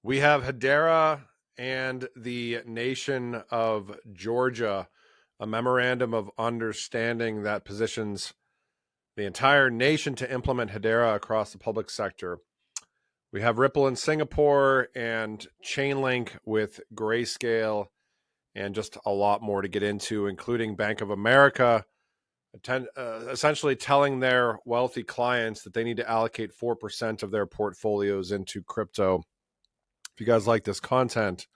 We have Hedera and the nation of Georgia, a memorandum of understanding that positions the entire nation to implement Hedera across the public sector. We have Ripple in Singapore and Chainlink with Grayscale, and just a lot more to get into, including Bank of America, essentially telling their wealthy clients that they need to allocate 4% of their portfolios into crypto. If you guys like this content,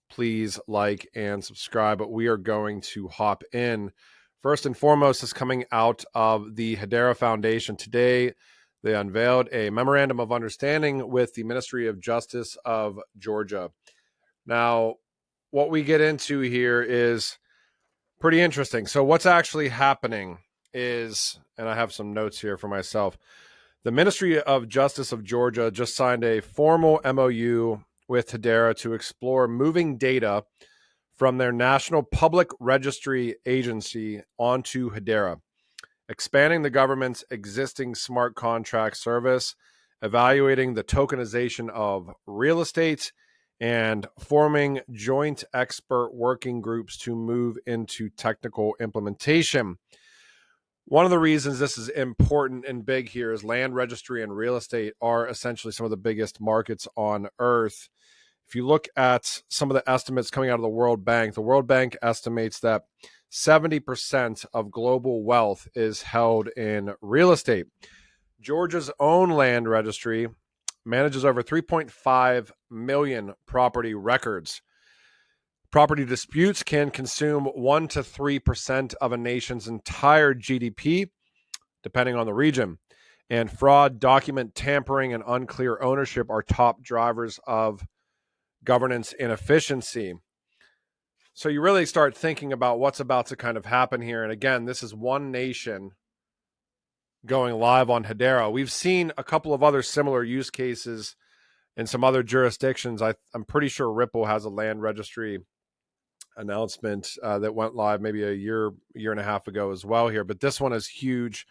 please like and subscribe. But we are going to hop in. First and foremost is coming out of the Hedera Foundation. Today, they unveiled a memorandum of understanding with the Ministry of Justice of Georgia. Now, what we get into here is pretty interesting. So what's actually happening is, and I have some notes here for myself, the Ministry of Justice of Georgia just signed a formal MOU with Hedera to explore moving data from their National Public Registry agency onto Hedera, expanding the government's existing smart contract service, evaluating the tokenization of real estate, and forming joint expert working groups to move into technical implementation. One of the reasons this is important and big here is land registry and real estate are essentially some of the biggest markets on earth. If you look at some of the estimates coming out of the World Bank estimates that 70% of global wealth is held in real estate. Georgia's own land registry manages over 3.5 million property records. Property disputes can consume 1 to 3% of a nation's entire GDP, depending on the region. And fraud, document tampering, and unclear ownership are top drivers of governance inefficiency. So you really start thinking about what's about to kind of happen here. And again, this is one nation going live on Hedera. We've seen a couple of other similar use cases in some other jurisdictions. I'm pretty sure Ripple has a land registry announcement that went live maybe a year and a half ago as well here. But this one is huge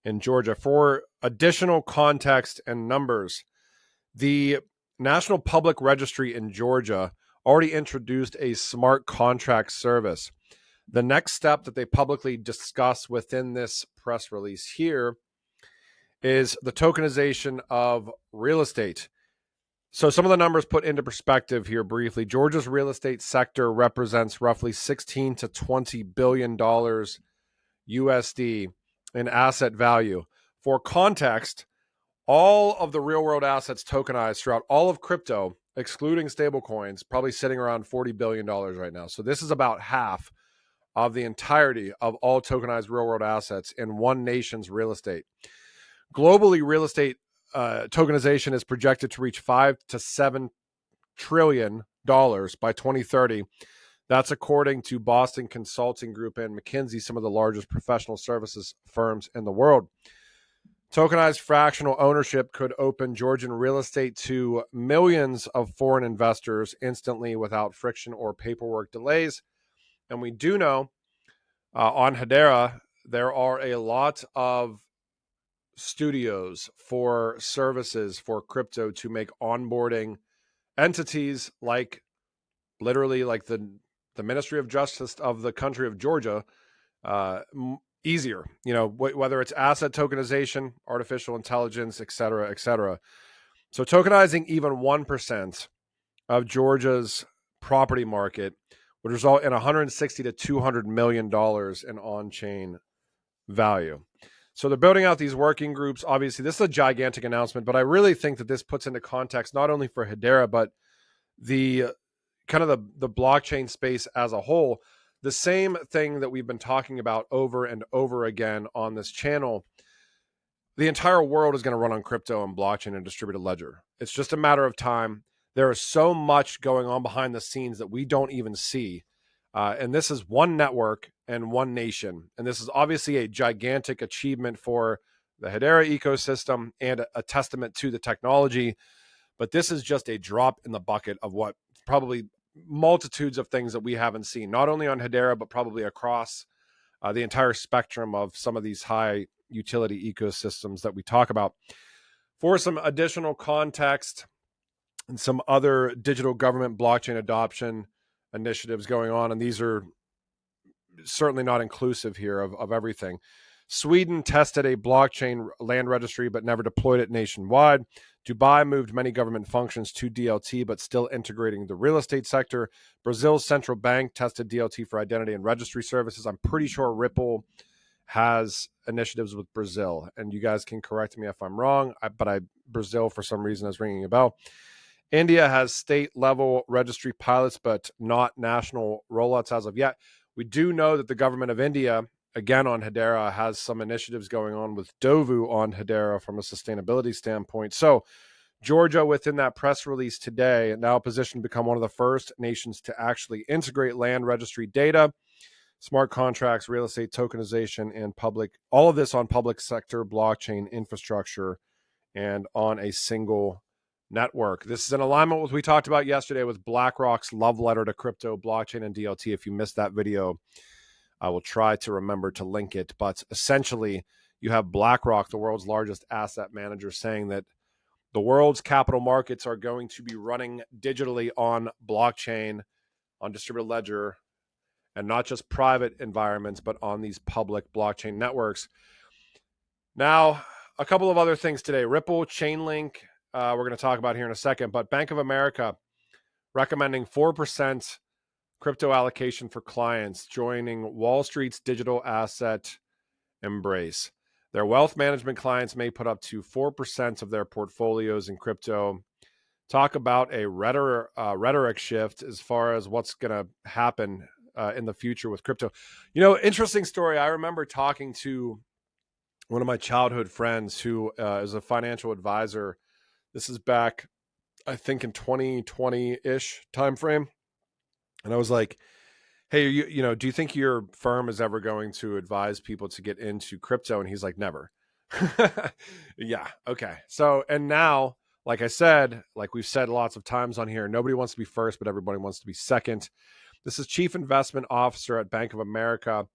in Georgia. For additional context and numbers, the National Public Registry in Georgia already introduced a smart contract service. The next step that they publicly discuss within this press release here is the tokenization of real estate. So some of the numbers put into perspective here briefly. Georgia's real estate sector represents roughly $16 to $20 billion USD in asset value. For context, all of the real world assets tokenized throughout all of crypto, excluding stablecoins, probably sitting around $40 billion right now. So this is about half of the entirety of all tokenized real world assets in one nation's real estate. Globally, real estate tokenization is projected to reach $5 to $7 trillion by 2030. That's according to Boston Consulting Group and McKinsey, some of the largest professional services firms in the world. Tokenized fractional ownership could open Georgian real estate to millions of foreign investors instantly without friction or paperwork delays. And we do know on Hedera, there are a lot of studios for services for crypto to make onboarding entities like literally like the Ministry of Justice of the country of Georgia easier, whether it's asset tokenization, artificial intelligence, et cetera, et cetera. So tokenizing even 1% of Georgia's property market would result in $160 to $200 million in on-chain value. So they're building out these working groups. Obviously, this is a gigantic announcement, but I really think that this puts into context not only for Hedera, but the kind of the blockchain space as a whole. The same thing that we've been talking about over and over again on this channel. The entire world is going to run on crypto and blockchain and distributed ledger. It's just a matter of time. There is so much going on behind the scenes that we don't even see. And this is one network and one nation. And this is obviously a gigantic achievement for the Hedera ecosystem and a testament to the technology. But this is just a drop in the bucket of what probably multitudes of things that we haven't seen, not only on Hedera, but probably across the entire spectrum of some of these high utility ecosystems that we talk about. For some additional context, and some other digital government blockchain adoption initiatives going on. And these are certainly not inclusive here of everything. Sweden tested a blockchain land registry but never deployed it nationwide. Dubai moved many government functions to DLT but still integrating the real estate sector. Brazil's central bank tested DLT for identity and registry services. I'm pretty sure Ripple has initiatives with Brazil, and you guys can correct me if I'm wrong, but Brazil for some reason is ringing a bell. India has state-level registry pilots, but not national rollouts as of yet. We do know that the government of India, again on Hedera, has some initiatives going on with Dovu on Hedera from a sustainability standpoint. So Georgia, within that press release today, now positioned to become one of the first nations to actually integrate land registry data, smart contracts, real estate tokenization, and all of this on public sector blockchain infrastructure and on a single network. This is in alignment with what we talked about yesterday with BlackRock's love letter to crypto, blockchain, and DLT. If you missed that video, I will try to remember to link it. But essentially, you have BlackRock, the world's largest asset manager, saying that the world's capital markets are going to be running digitally on blockchain, on distributed ledger, and not just private environments, but on these public blockchain networks. Now, a couple of other things today. Ripple, Chainlink, we're going to talk about here in a second, but Bank of America recommending 4% crypto allocation for clients joining Wall Street's digital asset embrace. Their wealth management clients may put up to 4% of their portfolios in crypto. Talk about a rhetoric shift as far as what's going to happen in the future with crypto. Interesting story. I remember talking to one of my childhood friends who is a financial advisor. This is back, I think, in 2020-ish timeframe. And I was like, hey, do you think your firm is ever going to advise people to get into crypto? And he's like, never. Yeah. Okay. So, and now, like I said, like we've said lots of times on here, nobody wants to be first, but everybody wants to be second. This is Chief Investment Officer at Bank of America.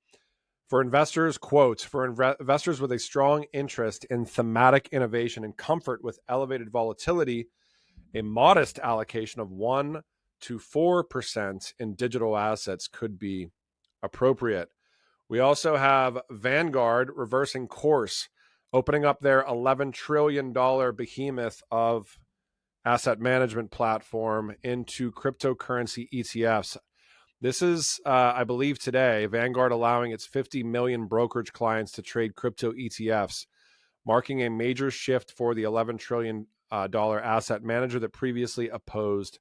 For investors, quote, for investors with a strong interest in thematic innovation and comfort with elevated volatility, a modest allocation of 1 to 4% in digital assets could be appropriate. We also have Vanguard reversing course, opening up their $11 trillion behemoth of asset management platform into cryptocurrency ETFs. This is, I believe today, Vanguard allowing its 50 million brokerage clients to trade crypto ETFs, marking a major shift for the $11 trillion asset manager that previously opposed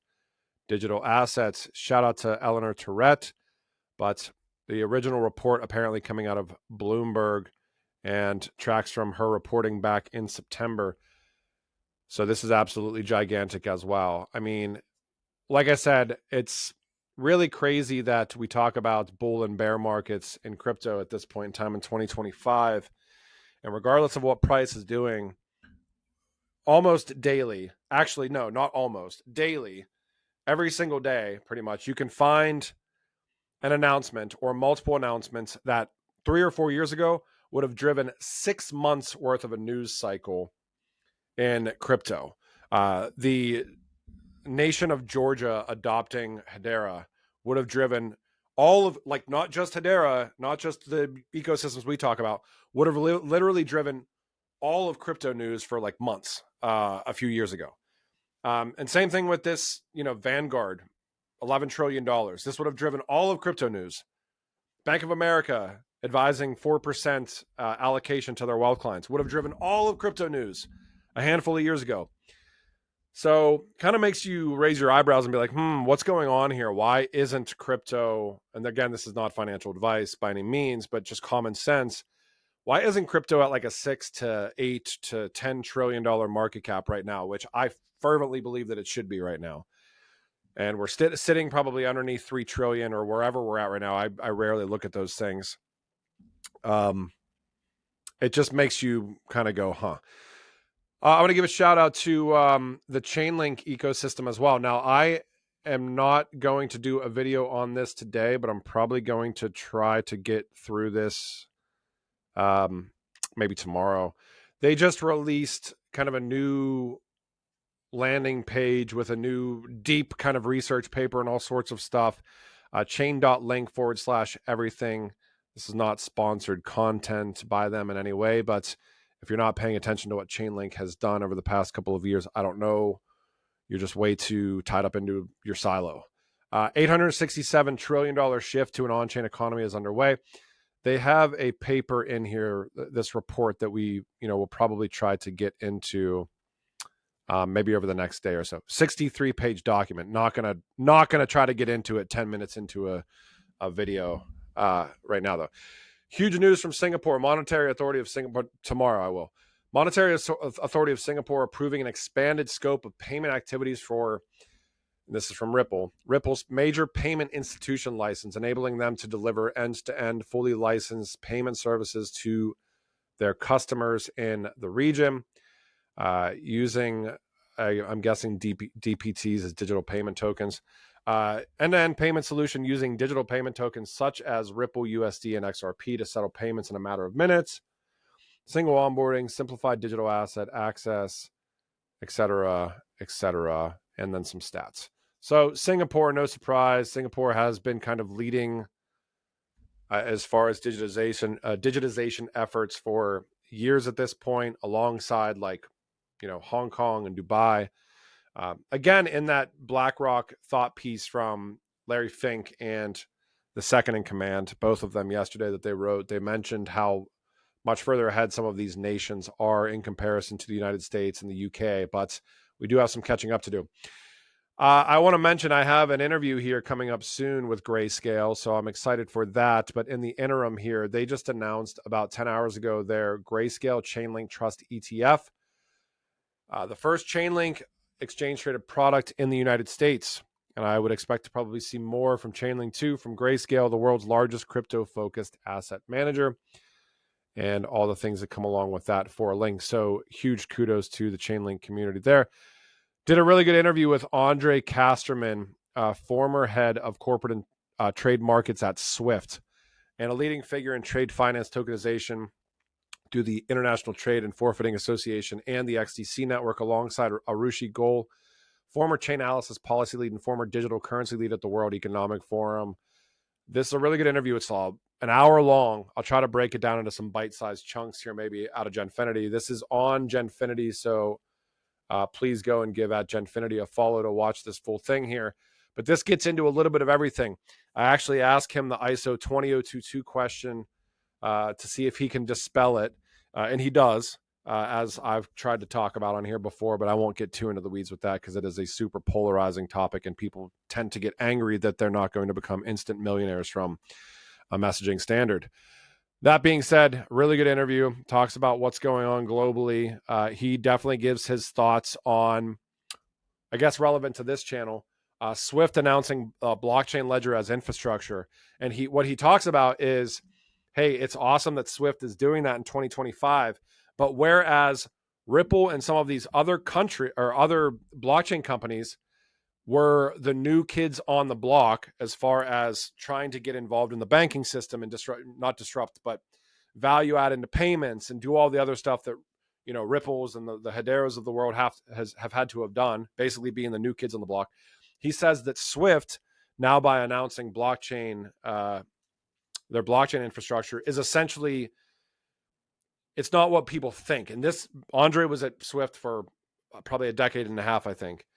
digital assets. Shout out to Eleanor Tourette, but the original report apparently coming out of Bloomberg and tracks from her reporting back in September. So this is absolutely gigantic as well. I mean, like I said, it's really crazy that we talk about bull and bear markets in crypto at this point in time in 2025. And regardless of what price is doing, almost daily, actually, no, not almost, daily, every single day, pretty much, you can find an announcement or multiple announcements that 3 or 4 years ago would have driven 6 months worth of a news cycle in crypto. The nation of Georgia adopting Hedera would have driven all of, like, not just Hedera, not just the ecosystems we talk about, would have literally driven all of crypto news for like months a few years ago. And same thing with this, Vanguard, $11 trillion. This would have driven all of crypto news. Bank of America advising 4% allocation to their wealth clients would have driven all of crypto news a handful of years ago. So kind of makes you raise your eyebrows and be like, what's going on here? Why isn't crypto, and again, this is not financial advice by any means, but just common sense. Why isn't crypto at like a 6 to 8 to $10 trillion market cap right now, which I fervently believe that it should be right now. And we're sitting probably underneath 3 trillion or wherever we're at right now. I rarely look at those things. It just makes you kind of go, huh? I want to give a shout out to the Chainlink ecosystem as well. Now, I am not going to do a video on this today, but I'm probably going to try to get through this maybe tomorrow. They just released kind of a new landing page with a new deep kind of research paper and all sorts of stuff. Chain.link/everything. This is not sponsored content by them in any way, but if you're not paying attention to what Chainlink has done over the past couple of years, I don't know. You're just way too tied up into your silo. $867 trillion shift to an on-chain economy is underway. They have a paper in here, this report that we, will probably try to get into maybe over the next day or so. 63-page document. Not gonna try to get into it 10 minutes into a video right now, though. Huge news from Singapore. Monetary Authority of Singapore. Tomorrow I will. Monetary Authority of Singapore approving an expanded scope of payment activities for, this is from Ripple, Ripple's major payment institution license, enabling them to deliver end-to-end fully licensed payment services to their customers in the region using, I'm guessing, DPTs as digital payment tokens. End-to-end payment solution using digital payment tokens such as Ripple, USD, and XRP to settle payments in a matter of minutes. Single onboarding, simplified digital asset access, etc., and then some stats. So Singapore, no surprise, Singapore has been kind of leading as far as digitization efforts for years at this point, alongside Hong Kong and Dubai. Again, in that BlackRock thought piece from Larry Fink and the second in command, both of them yesterday that they wrote, they mentioned how much further ahead some of these nations are in comparison to the United States and the UK, but we do have some catching up to do. I want to mention I have an interview here coming up soon with Grayscale, so I'm excited for that. But in the interim here, they just announced about 10 hours ago their Grayscale Chainlink Trust ETF, the first Chainlink exchange-traded product in the United States. And I would expect to probably see more from Chainlink 2 from Grayscale, the world's largest crypto-focused asset manager, and all the things that come along with that for a link. So huge kudos to the Chainlink community there. Did a really good interview with Andre Casterman, former head of corporate and trade markets at Swift, and a leading figure in trade finance tokenization through the International Trade and Forfeiting Association and the XDC network, alongside Arushi Goel, former Chainalysis policy lead and former digital currency lead at the World Economic Forum. This is a really good interview. It's an hour long. I'll try to break it down into some bite-sized chunks here, maybe out of Genfinity. This is on Genfinity, so please go and give at Genfinity a follow to watch this full thing here. But this gets into a little bit of everything. I actually asked him the ISO 20022 question to see if he can dispel it, and he does, as I've tried to talk about on here before, but I won't get too into the weeds with that because it is a super polarizing topic, and people tend to get angry that they're not going to become instant millionaires from a messaging standard. That being said, really good interview. Talks about what's going on globally. He definitely gives his thoughts on, I guess, relevant to this channel, Swift announcing blockchain ledger as infrastructure. And what he talks about is, hey, it's awesome that Swift is doing that in 2025. But whereas Ripple and some of these other other blockchain companies were the new kids on the block as far as trying to get involved in the banking system and not disrupt, but value add into payments and do all the other stuff that, Ripples and the Hederas of the world have had to have done, basically being the new kids on the block. He says that Swift, now by announcing blockchain, their blockchain infrastructure, is essentially, it's not what people think. And Andre was at Swift for probably a decade and a half, I think.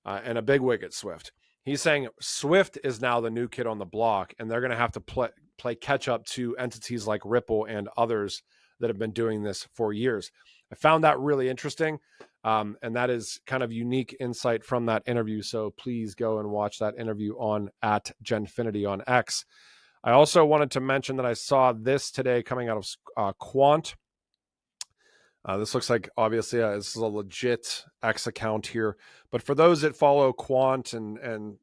And a big wig at Swift. He's saying Swift is now the new kid on the block, and they're going to have to play catch up to entities like Ripple and others that have been doing this for years. I found that really interesting, and that is kind of unique insight from that interview. So please go and watch that interview on at Genfinity on X. I also wanted to mention that I saw this today coming out of Quant. This looks like, obviously, this is a legit X account here. But for those that follow Quant, and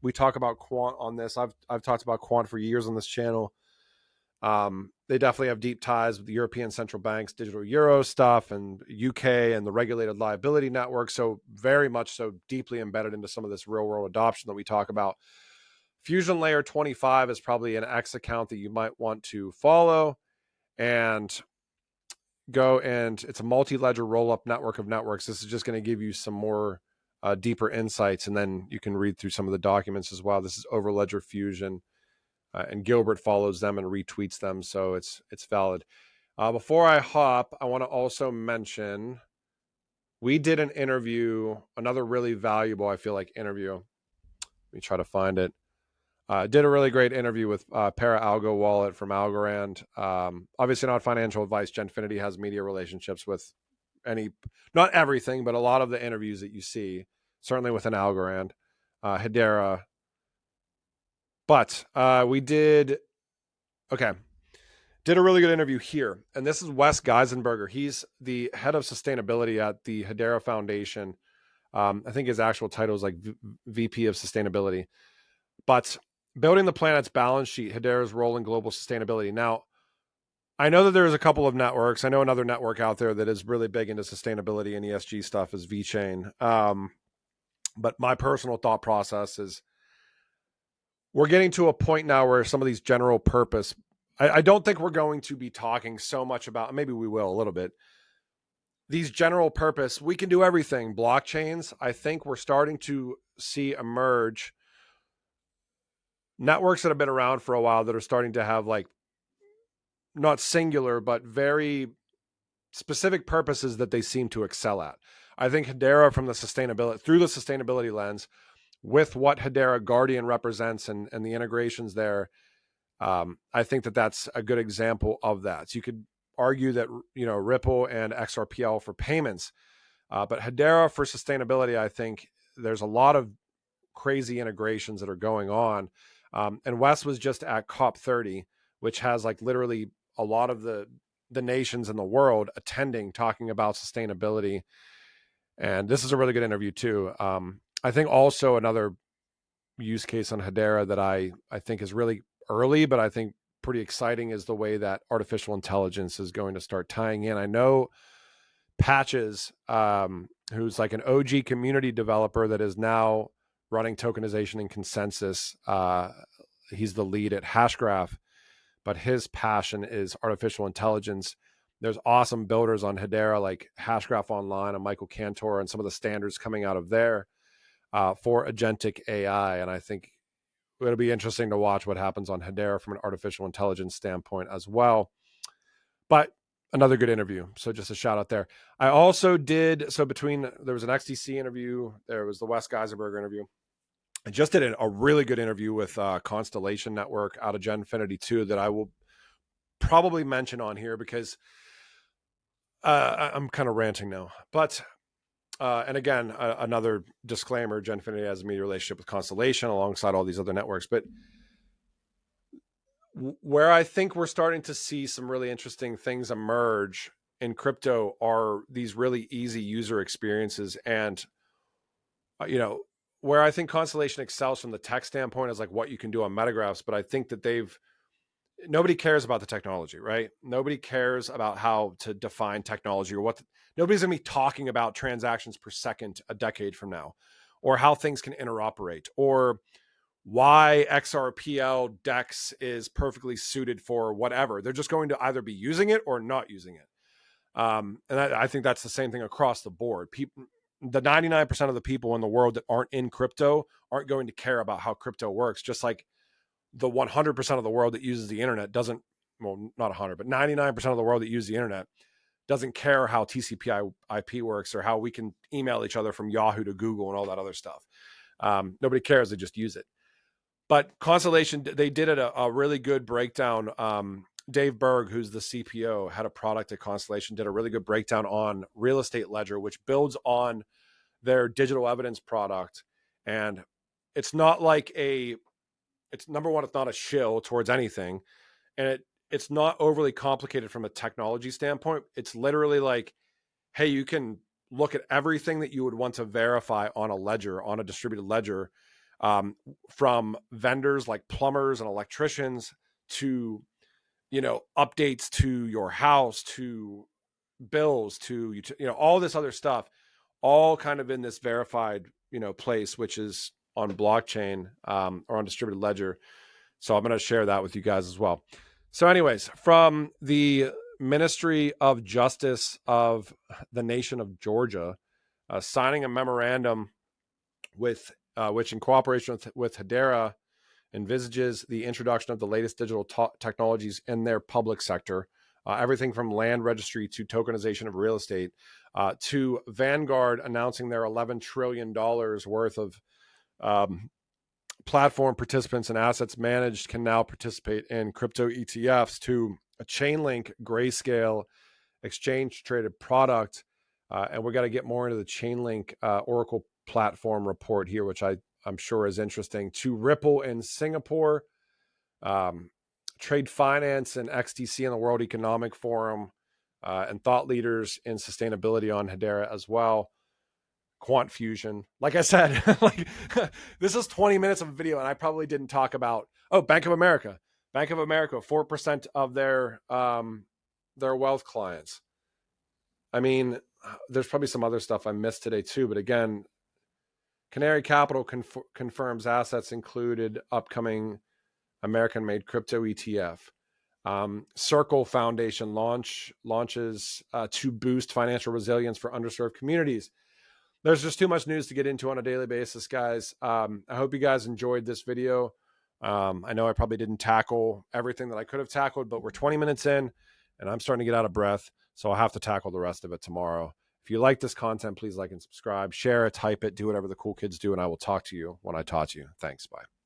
we talk about Quant on this, I've talked about Quant for years on this channel. They definitely have deep ties with the European Central Bank's digital euro stuff and UK and the regulated liability network. So very much so deeply embedded into some of this real world adoption that we talk about. Fusion Layer 25 is probably an X account that you might want to follow. And go, and it's a multi-ledger roll-up network of networks. This is just going to give you some more deeper insights, and then you can read through some of the documents as well. This is over Ledger Fusion, and Gilbert follows them and retweets them, so it's valid. Before I hop, I want to also mention we did an interview, another really valuable, I feel like, interview. Let me try to find it. Did a really great interview with Para Algo Wallet from Algorand. Obviously not financial advice. Genfinity has media relationships with not everything, but a lot of the interviews that you see, certainly within Algorand, Hedera. But we did a really good interview here. And this is Wes Geisenberger. He's the head of sustainability at the Hedera Foundation. I think his actual title is like VP of Sustainability. But building the planet's balance sheet, Hedera's role in global sustainability. Now, I know that there's a couple of networks. I know another network out there that is really big into sustainability and ESG stuff is VeChain. But my personal thought process is we're getting to a point now where some of these general purpose, I don't think we're going to be talking so much about, maybe we will a little bit, these general purpose, we can do everything, blockchains. I think we're starting to see emerge networks that have been around for a while that are starting to have like not singular, but very specific purposes that they seem to excel at. I think Hedera through the sustainability lens, with what Hedera Guardian represents and the integrations there, I think that that's a good example of that. So you could argue that, Ripple and XRPL for payments, but Hedera for sustainability, I think there's a lot of crazy integrations that are going on. And Wes was just at COP30, which has like literally a lot of the nations in the world attending, talking about sustainability. And this is a really good interview too. I think also another use case on Hedera that I think is really early, but I think pretty exciting is the way that artificial intelligence is going to start tying in. I know Patches, who's like an OG community developer that is now running tokenization and consensus. He's the lead at Hashgraph, but his passion is artificial intelligence. There's awesome builders on Hedera like Hashgraph Online and Michael Cantor and some of the standards coming out of there for agentic AI. And I think it'll be interesting to watch what happens on Hedera from an artificial intelligence standpoint as well. But another good interview. So just a shout out there. I also there was an XDC interview. There was the Wes Geisenberger interview. I just did a really good interview with Constellation Network out of Genfinity 2 that I will probably mention on here because I'm kind of ranting now. But, and again, another disclaimer, Genfinity has a media relationship with Constellation alongside all these other networks. But where I think we're starting to see some really interesting things emerge in crypto are these really easy user experiences. And, where I think Constellation excels from the tech standpoint is like what you can do on metagraphs. But I think that nobody cares about the technology, right? Nobody cares about how to define technology or nobody's going to be talking about transactions per second a decade from now, or how things can interoperate, or why XRPL DEX is perfectly suited for whatever. They're just going to either be using it or not using it. And I think that's the same thing across the board. The 99% of the people in the world that aren't in crypto aren't going to care about how crypto works, just like the 100% of the world that uses the internet not 100, but 99% of the world that uses the internet doesn't care how TCP IP works or how we can email each other from Yahoo to Google and all that other stuff. Nobody cares. They just use it. But Constellation, they did a really good breakdown. Dave Berg, who's the CPO, had a product at Constellation, did a really good breakdown on Real Estate Ledger, which builds on their digital evidence product. And it's not like number one, it's not a shill towards anything. And it's not overly complicated from a technology standpoint. It's literally like, hey, you can look at everything that you would want to verify on a ledger, on a distributed ledger, from vendors like plumbers and electricians to, updates to your house, to bills, to, all this other stuff, all kind of in this verified, place, which is on blockchain, or on distributed ledger. So I'm going to share that with you guys as well. So anyways, from the Ministry of Justice of the nation of Georgia, signing a memorandum which in cooperation with Hedera envisages the introduction of the latest digital technologies in their public sector, everything from land registry to tokenization of real estate, to Vanguard announcing their $11 trillion worth of platform participants and assets managed can now participate in crypto ETFs, to a Chainlink Grayscale exchange traded product. And we're going to get more into the Chainlink Oracle platform report here, which I'm sure is interesting, to Ripple in Singapore, trade finance and XTC in the World Economic Forum, and thought leaders in sustainability on Hedera as well. Quant fusion. Like I said, like this is 20 minutes of a video, and I probably didn't talk about, Bank of America. Bank of America, 4% of their wealth clients. I mean, there's probably some other stuff I missed today too, but again, Canary Capital confirms assets included upcoming American-made crypto ETF. Circle Foundation launches to boost financial resilience for underserved communities. There's just too much news to get into on a daily basis, guys. I hope you guys enjoyed this video. I know I probably didn't tackle everything that I could have tackled, but we're 20 minutes in and I'm starting to get out of breath, so I'll have to tackle the rest of it tomorrow. If you like this content, please like and subscribe, share it, type it, do whatever the cool kids do, and I will talk to you when I talk to you. Thanks. Bye.